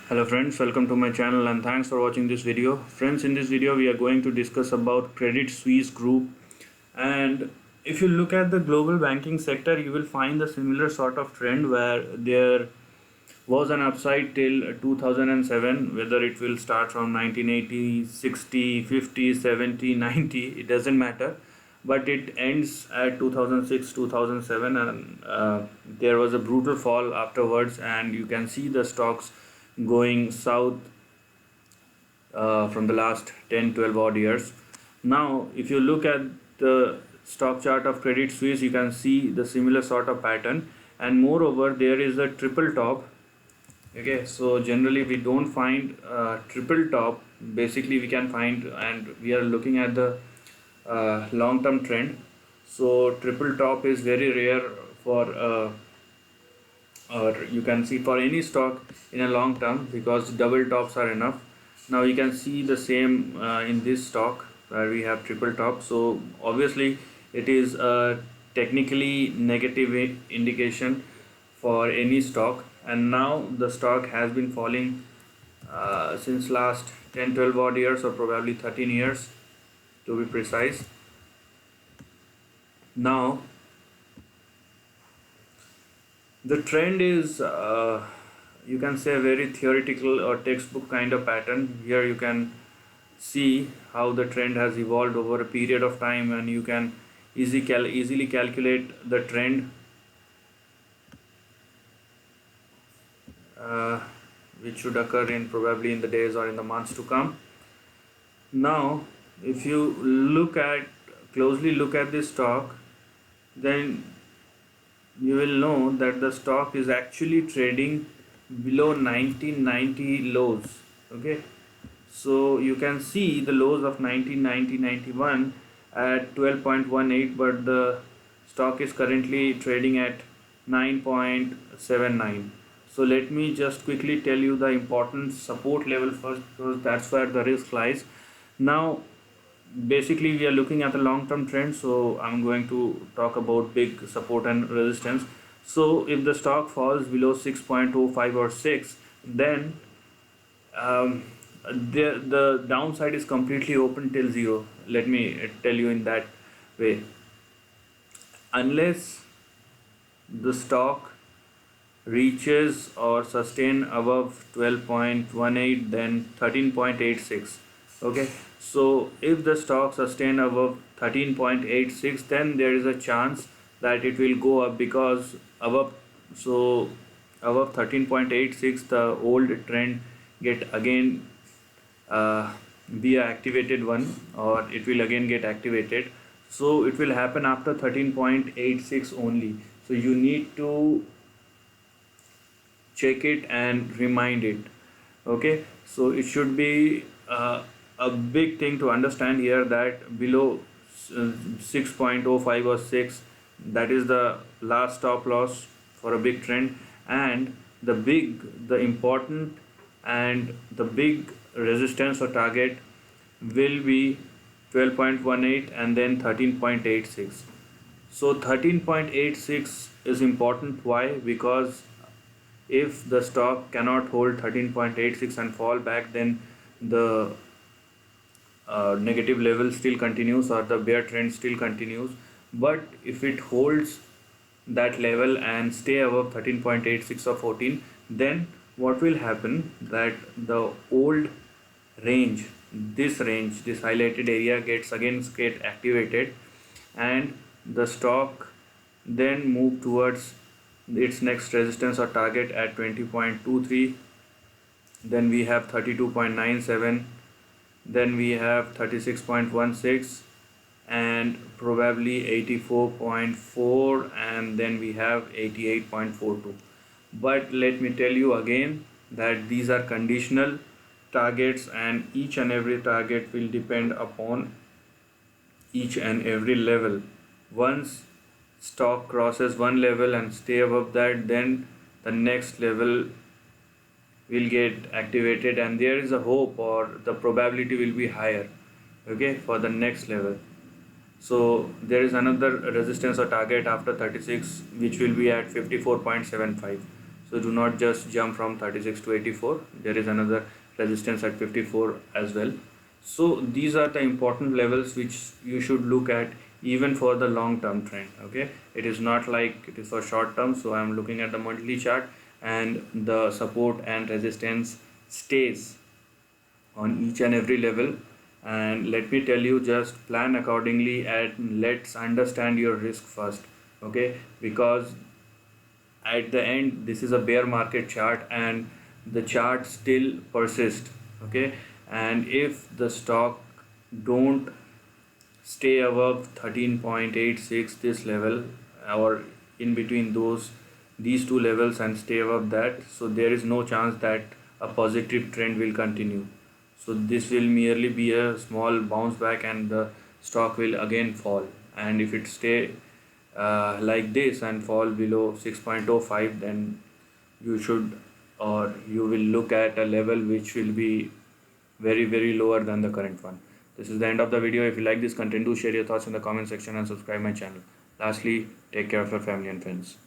Hello friends, welcome to my channel and thanks for watching this video. Friends, in this video we are going to discuss about Credit Suisse Group, and if you look at the global banking sector you will find a similar sort of trend where there was an upside till 2007, whether it will start from 1980, 60, 50, 70, 90, it doesn't matter, but it ends at 2006, 2007, and there was a brutal fall afterwards, and you can see the stocks going south from the last 10, 12 odd years. Now if you look at the stock chart of Credit Suisse, you can see the similar sort of pattern, and moreover there is a triple top. Okay, so generally we don't find triple top. Basically we can find, and we are looking at the long-term trend, so triple top is very rare for or you can see for any stock in a long term, because double tops are enough. Now you can see the same in this stock where we have triple top, so obviously it is a technically negative indication for any stock, and now the stock has been falling since last 10-12 odd years, or probably 13 years to be precise. Now the trend is you can say very theoretical or textbook kind of pattern. Here you can see how the trend has evolved over a period of time, and you can easily calculate the trend which should occur in probably in the days or in the months to come. Now if you closely look at this stock, then you will know that the stock is actually trading below 1990 lows. Okay, so you can see the lows of 1990-91 at 12.18, but the stock is currently trading at 9.79. so let me just quickly tell you the important support level first, because that's where the risk lies. Now basically we are looking at the long-term trend, so I'm going to talk about big support and resistance. So if the stock falls below 6.05 or 6, then the downside is completely open till 0. Let me tell you in that way. Unless the stock reaches or sustain above 12.18, then 13.86. okay, so if the stock sustain above 13.86, then there is a chance that it will go up, because above 13.86 the old trend get again be a activated one, or it will again get activated. So it will happen after 13.86 only, so you need to check it and remind it. Okay, so it should be a big thing to understand here, that below 6.05 or 6, that is the last stop loss for a big trend, and the important and the big resistance or target will be 12.18 and then 13.86. so 13.86 is important. Why? Because if the stock cannot hold 13.86 and fall back, then the negative level still continues, or the bear trend still continues. But if it holds that level and stay above 13.86 or 14, then what will happen, that the old range, this highlighted area get activated, and the stock then move towards its next resistance or target at 20.23. then we have 32.97, then we have 36.16, and probably 84.4, and then we have 88.42. but let me tell you again that these are conditional targets, and each and every target will depend upon each and every level. Once stock crosses one level and stay above that, then the next level will get activated, and there is a hope, or the probability will be higher, okay, for the next level. So there is another resistance or target after 36, which will be at 54.75. So do not just jump from 36 to 84. There is another resistance at 54 as well. So these are the important levels which you should look at even for the long term trend. Okay, it is not like it is for short term. So I am looking at the monthly chart, and the support and resistance stays on each and every level. And let me tell you, just plan accordingly and let's understand your risk first. Okay, because at the end this is a bear market chart and the chart still persists. Okay, and if the stock don't stay above 13.86, this level, or in between these two levels and stay above that, so there is no chance that a positive trend will continue. So this will merely be a small bounce back and the stock will again fall. And if it stay like this and fall below 6.05, then you should, or you will look at a level which will be very lower than the current one. This is the end of the video. If you like this content, do share your thoughts in the comment section and subscribe my channel. Lastly, take care of your family and friends.